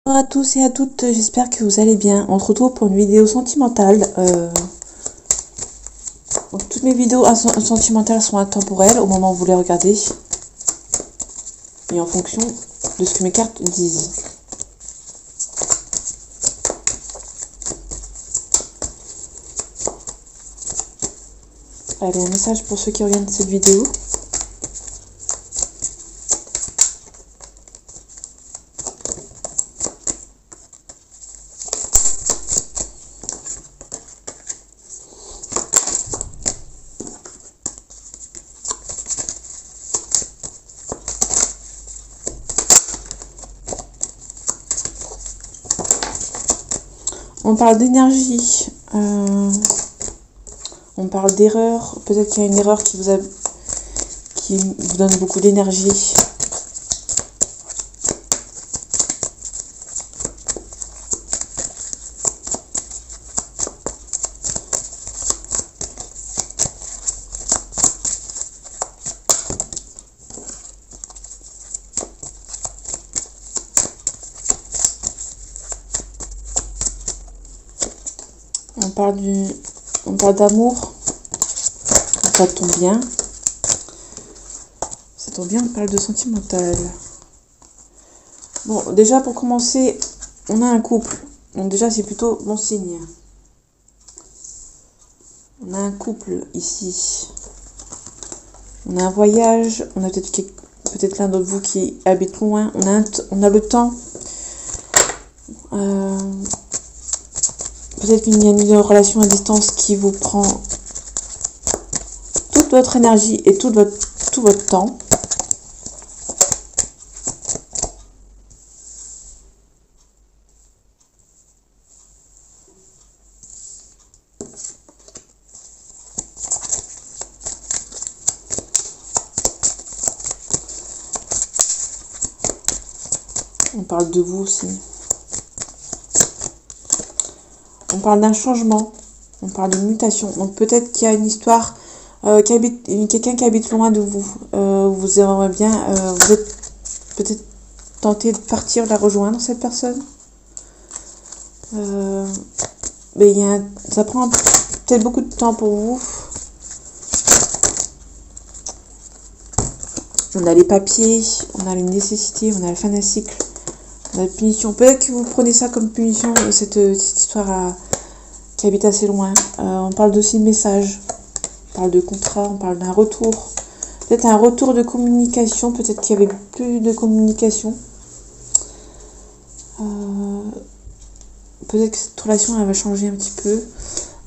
Bonjour à tous et à toutes, j'espère que vous allez bien. On se retrouve pour une vidéo sentimentale. Donc, toutes mes vidéos sentimentales sont intemporelles au moment où vous les regardez. Et en fonction de ce que mes cartes disent. Allez, un message pour ceux qui regardent cette vidéo. On parle d'énergie, on parle d'erreur, peut-être qu'il y a une erreur qui vous donne beaucoup d'énergie. On parle d'amour. Ça tombe bien. Ça tombe bien, on parle de sentimental. Bon, déjà pour commencer, on a un couple. Donc déjà c'est plutôt bon signe. On a un couple ici. On a un voyage. On a peut-être l'un d'entre vous qui habite loin. On a le temps. Peut-être qu'il y a une relation à distance qui vous prend toute votre énergie et tout votre temps. On parle de vous aussi. On parle d'un changement, on parle de mutation. Donc peut-être qu'il y a une histoire, quelqu'un qui habite loin de vous. Vous aimeriez bien, vous êtes peut-être tenté de partir la rejoindre, cette personne. Mais ça prend peut-être beaucoup de temps pour vous. On a les papiers, on a les nécessités, on a la fin d'un cycle. La punition, peut-être que vous prenez ça comme punition, cette histoire qui habite assez loin. On parle aussi de message, on parle de contrat, on parle d'un retour. Peut-être un retour de communication, peut-être qu'il y avait plus de communication. Peut-être que cette relation elle va changer un petit peu.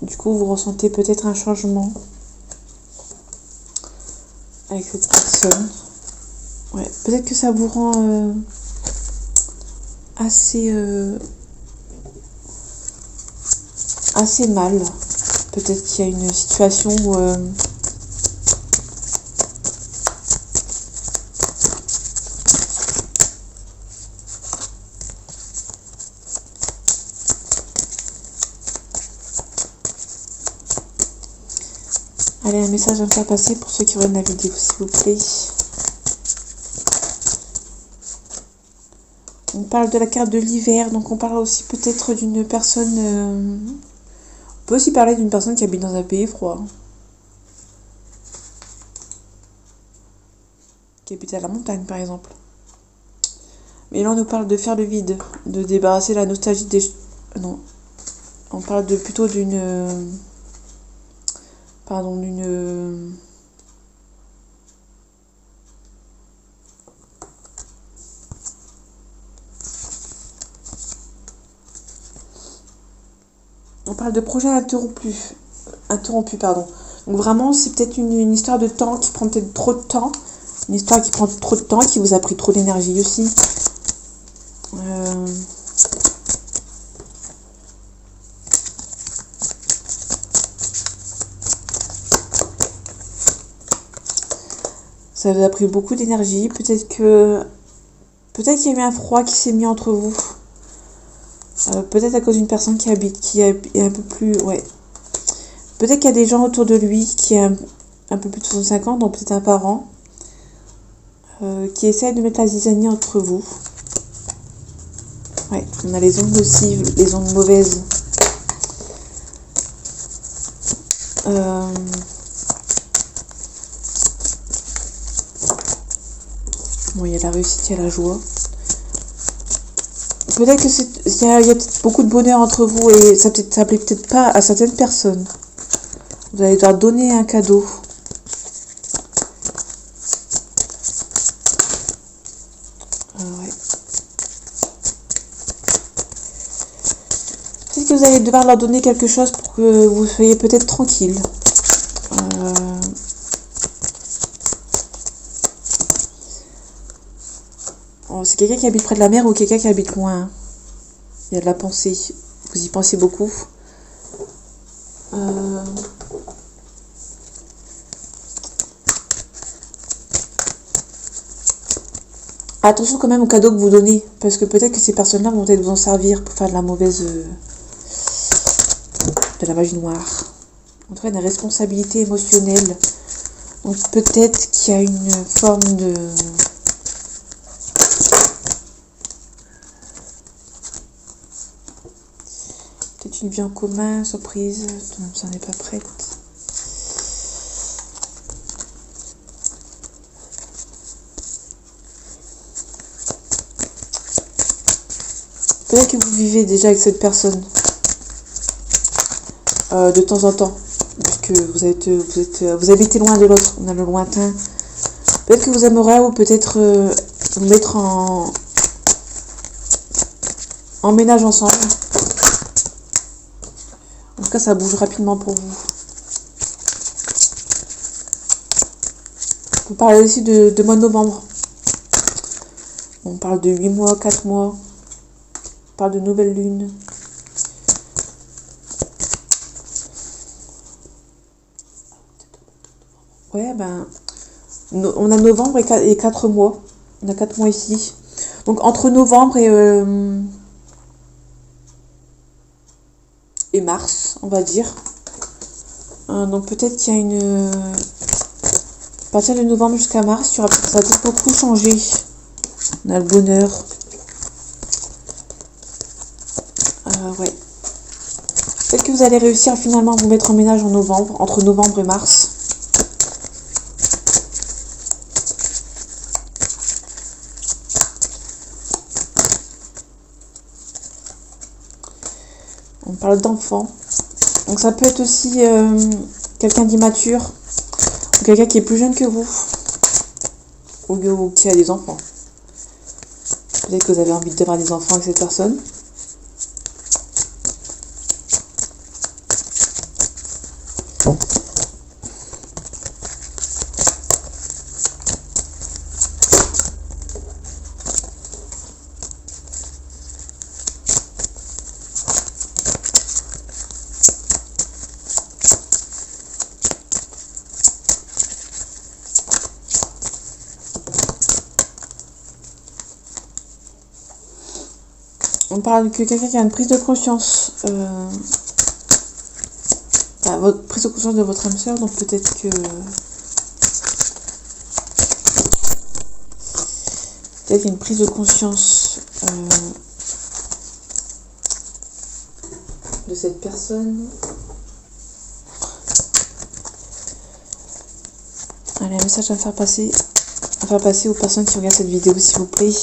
Du coup, vous ressentez peut-être un changement avec cette personne. Ouais, peut-être que ça vous rend assez mal. Peut-être qu'il y a une situation où allez, un message à me faire passer pour ceux qui regardent la vidéo, s'il vous plaît. On parle de la carte de l'hiver, donc on parle aussi peut-être d'une personne... on peut aussi parler d'une personne qui habite dans un pays froid. Qui habite à la montagne, par exemple. Mais là, on nous parle de faire le vide, de débarrasser la nostalgie des... Non. On parle plutôt d'une... Pardon, d'une... On parle de projet interrompu, pardon. Donc vraiment, c'est peut-être une histoire de temps qui prend peut-être trop de temps. Une histoire qui prend trop de temps, qui vous a pris trop d'énergie aussi. Ça vous a pris beaucoup d'énergie. Peut-être qu'il y a eu un froid qui s'est mis entre vous. Peut-être à cause d'une personne qui est un peu plus... Ouais. Peut-être qu'il y a des gens autour de lui qui est un peu plus de 65 ans, donc peut-être un parent, qui essaie de mettre la zizanie entre vous. Ouais, on a les ondes nocives, les ondes mauvaises. Bon, il y a la réussite, il y a la joie. Peut-être que il y a peut-être beaucoup de bonheur entre vous et ça plaît peut-être pas à certaines personnes. Vous allez devoir donner un cadeau. Ouais. Peut-être que vous allez devoir leur donner quelque chose pour que vous soyez peut-être tranquille. C'est quelqu'un qui habite près de la mer ou quelqu'un qui habite loin. Il y a de la pensée. Vous y pensez beaucoup. Attention quand même aux cadeaux que vous donnez. Parce que peut-être que ces personnes-là vont peut-être vous en servir pour faire de la mauvaise... de la magie noire. En tout cas, une responsabilité émotionnelle. Donc peut-être qu'il y a une forme de... peut-être une vie en commun, surprise. Non, ça n'est pas prête. Peut-être que vous vivez déjà avec cette personne de temps en temps, puisque vous habitez loin de l'autre, on a le lointain. Peut-être que vous aimeriez ou peut-être vous mettre en ménage ensemble. En tout cas, ça bouge rapidement pour vous. On parle aussi de mois de novembre. On parle de 8 mois, 4 mois. On parle de nouvelle lune. Ouais, ben, on a novembre et 4 mois. On a 4 mois ici. Donc, entre novembre et mars, on va dire. Donc, peut-être qu'il y a une... à partir de novembre jusqu'à mars, ça va peut-être beaucoup changer. On a le bonheur. Ouais. Peut-être que vous allez réussir finalement à vous mettre en ménage en novembre, entre novembre et mars. On parle d'enfants. Donc ça peut être aussi quelqu'un d'immature, ou quelqu'un qui est plus jeune que vous, ou qui a des enfants. Peut-être que vous avez envie d'avoir des enfants avec cette personne. On parle que quelqu'un qui a une prise de conscience. Votre prise de conscience de votre âme sœur, donc peut-être que... peut-être qu'il y a une prise de conscience de cette personne. Allez, un message à faire passer aux personnes qui regardent cette vidéo, s'il vous plaît.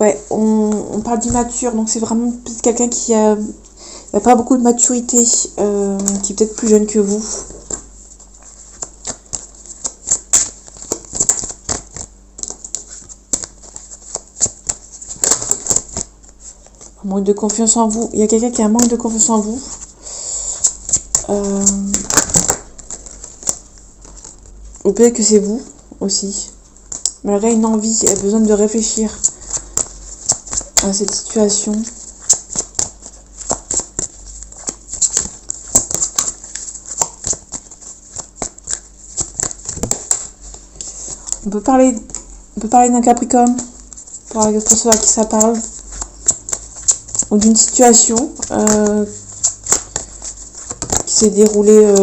Ouais, on parle d'immature, donc c'est vraiment quelqu'un qui a pas beaucoup de maturité, qui est peut-être plus jeune que vous. Un manque de confiance en vous. Il y a quelqu'un qui a un manque de confiance en vous. Ou peut-être que c'est vous aussi. Malgré une envie, il a besoin de réfléchir à cette situation. On peut parler d'un Capricorne, pour ceux à qui ça parle, ou d'une situation qui s'est déroulée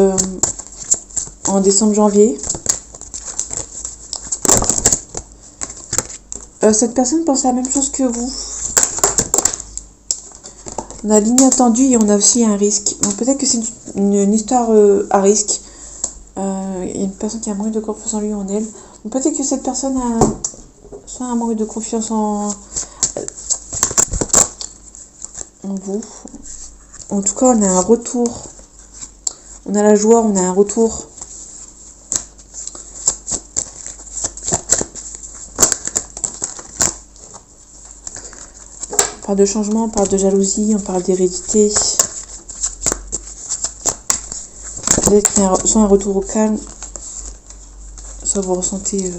en décembre-janvier. Cette personne pense la même chose que vous. On a l'inattendu et on a aussi un risque. Donc peut-être que c'est une histoire à risque. Il y a une personne qui a un manque de confiance en lui ou en elle. Donc peut-être que cette personne a soit un manque de confiance en vous. En tout cas, on a un retour. On a la joie, on a un retour. On parle de changement, on parle de jalousie, on parle d'hérédité. Peut-être qu'il y a soit un retour au calme, soit vous ressentez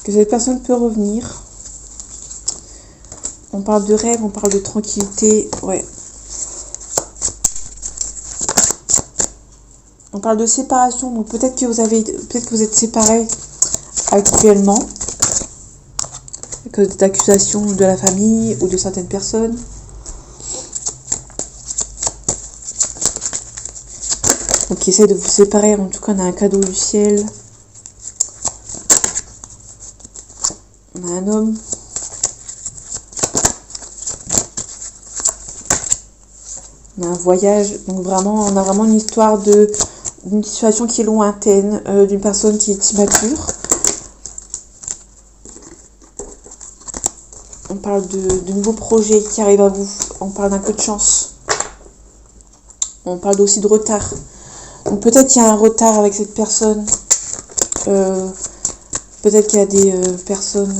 que cette personne peut revenir. On parle de rêve, on parle de tranquillité, ouais. On parle de séparation, donc peut-être que vous êtes séparés actuellement à cause d'accusations de la famille ou de certaines personnes. Donc qui essaie de vous séparer. En tout cas, on a un cadeau du ciel. On a un homme. On a un voyage. Donc vraiment, on a vraiment une histoire d'une situation qui est lointaine, d'une personne qui est immature. On parle de nouveaux projets qui arrivent à vous. On parle d'un peu de chance. On parle aussi de retard. Donc peut-être qu'il y a un retard avec cette personne. Peut-être qu'il y a des personnes...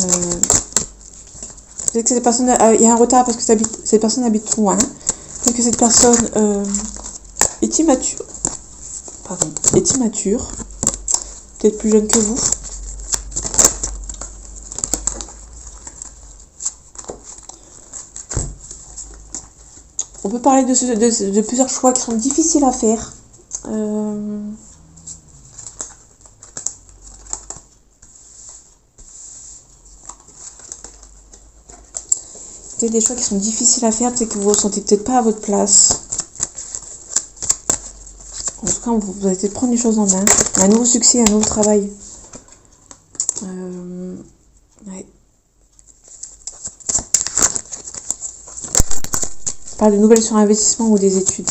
peut-être que cette personne... il y a un retard parce que cette personne habite loin. Peut-être que cette personne est immature. Pardon. Est immature. Peut-être plus jeune que vous. On peut parler de plusieurs choix qui sont difficiles à faire. Peut-être des choix qui sont difficiles à faire, peut-être que vous ne vous ressentez peut-être pas à votre place. En tout cas, vous allez peut-être prendre les choses en main. Un nouveau succès, un nouveau travail. Ouais. On parle de nouvelles sur investissement ou des études.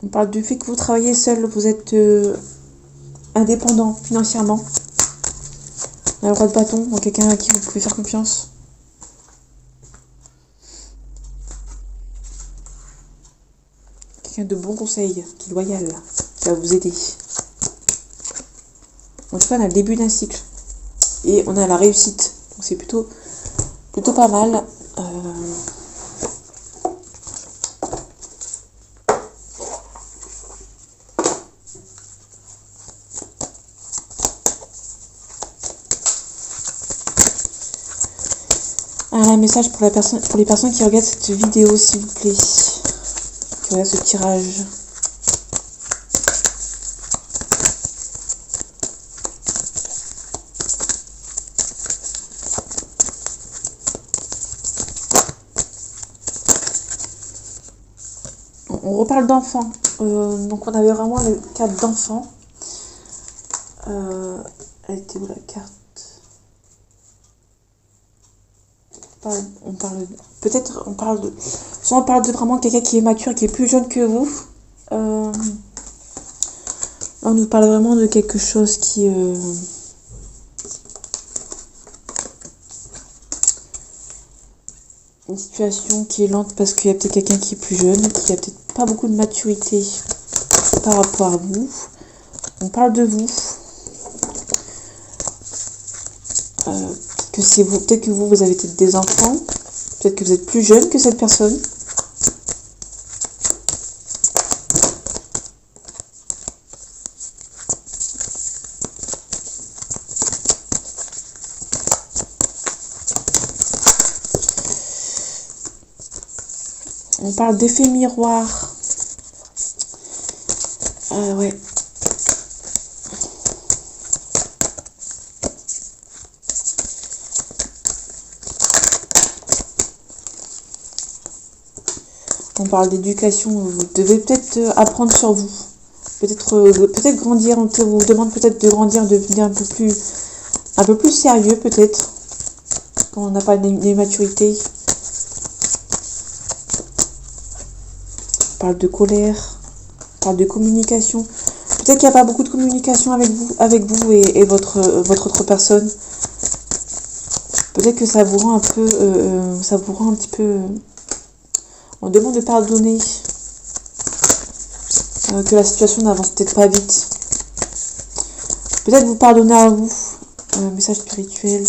On parle du fait que vous travaillez seul, vous êtes indépendant financièrement. On a le roi de bâton, donc quelqu'un à qui vous pouvez faire confiance. Quelqu'un de bon conseil, qui est loyal, qui va vous aider. En tout cas, on a le début d'un cycle. Et on a la réussite. Donc c'est plutôt pas mal. Un message pour les personnes qui regardent cette vidéo, s'il vous plaît. Qui regardent ce tirage. On reparle d'enfants. Donc on avait vraiment le cadre d'enfants. Elle était où la carte? Soit on parle de vraiment quelqu'un qui est mature, qui est plus jeune que vous. Là, on nous parle vraiment de quelque chose qui... une situation qui est lente parce qu'il y a peut-être quelqu'un qui est plus jeune, qui a peut-être pas beaucoup de maturité par rapport à vous. On parle de vous. Que c'est vous, peut-être que vous avez peut-être des enfants, peut-être que vous êtes plus jeune que cette personne. On parle d'effet miroir. Ouais. On parle d'éducation, vous devez peut-être apprendre sur vous. Peut-être grandir, on vous demande peut-être de grandir, de devenir un peu plus sérieux peut-être, quand on n'a pas des maturités. On parle de colère, on parle de communication. Peut-être qu'il n'y a pas beaucoup de communication avec vous et votre autre personne. Peut-être que ça vous rend un petit peu... On demande de pardonner, que la situation n'avance peut-être pas vite. Peut-être vous pardonner à vous. Message spirituel.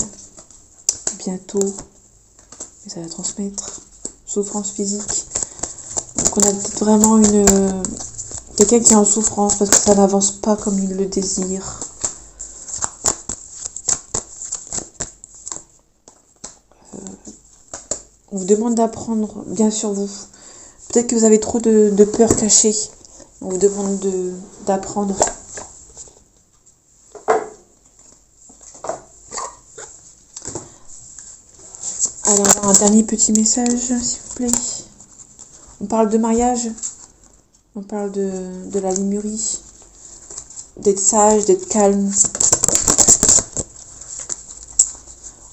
Bientôt. Message à transmettre. Souffrance physique. Donc on a peut-être vraiment quelqu'un qui est en souffrance parce que ça n'avance pas comme il le désire. On vous demande d'apprendre bien sur vous. Peut-être que vous avez trop de peurs cachées. On vous demande d'apprendre. Alors, un dernier petit message, s'il vous plaît. On parle de mariage. On parle de la lémurie. D'être sage, d'être calme.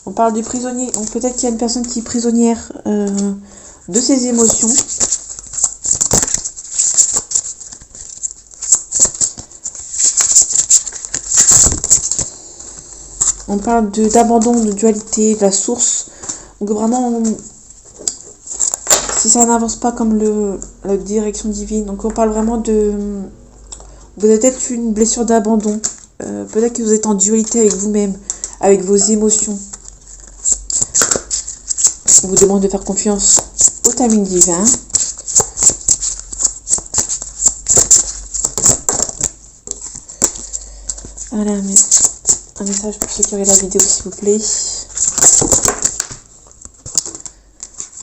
On parle du prisonnier. Donc peut-être qu'il y a une personne qui est prisonnière de ses émotions. On parle d'abandon, de dualité, de la source. Donc vraiment, si ça n'avance pas comme la direction divine, donc on parle vraiment vous avez peut-être une blessure d'abandon. Peut-être que vous êtes en dualité avec vous-même, avec vos émotions. On vous demande de faire confiance au timing divin. Voilà, un message pour ceux qui regardent la vidéo, s'il vous plaît.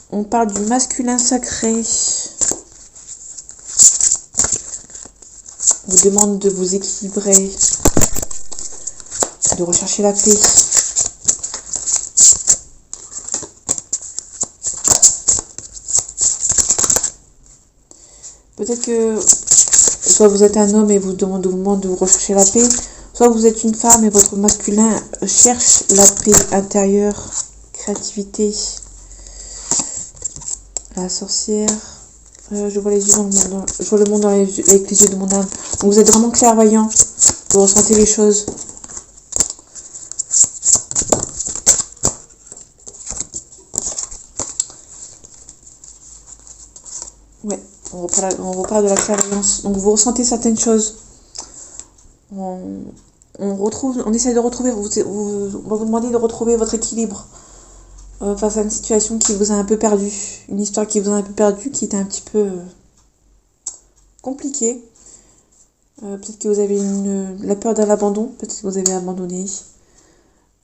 On parle du masculin sacré. On vous demande de vous équilibrer, de rechercher la paix. Peut-être que soit vous êtes un homme et vous demande de vous rechercher la paix, soit vous êtes une femme et votre masculin cherche la paix intérieure, créativité. La sorcière, je vois les yeux dans le monde, je vois le monde avec les yeux de mon âme. Donc vous êtes vraiment clairvoyant, vous ressentez les choses. Ouais, on reparle de la clairvoyance. Donc vous ressentez certaines choses. On essaie de retrouver, on va vous demander de retrouver votre équilibre face à une situation qui vous a un peu perdu, une histoire qui vous a un peu perdu, qui était un petit peu compliquée. Peut-être que vous avez la peur de l'abandon, peut-être que vous avez abandonné.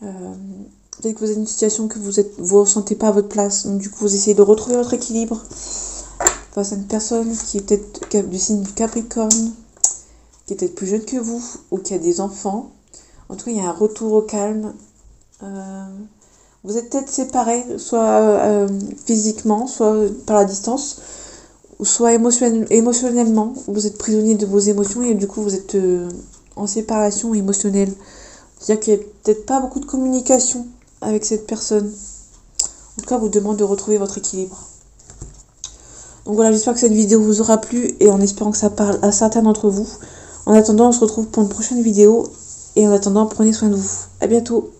Peut-être que vous avez une situation que vous ressentez pas à votre place, donc du coup vous essayez de retrouver votre équilibre face à une personne qui est peut-être du signe Capricorne, qui est peut-être plus jeune que vous, ou qui a des enfants. En tout cas, il y a un retour au calme. Vous êtes peut-être séparés, soit physiquement, soit par la distance, ou soit émotionnellement. Vous êtes prisonnier de vos émotions et du coup, vous êtes en séparation émotionnelle. C'est-à-dire qu'il n'y a peut-être pas beaucoup de communication avec cette personne. En tout cas, vous demande de retrouver votre équilibre. Donc voilà, j'espère que cette vidéo vous aura plu et en espérant que ça parle à certains d'entre vous. En attendant, on se retrouve pour une prochaine vidéo et en attendant, prenez soin de vous. À bientôt.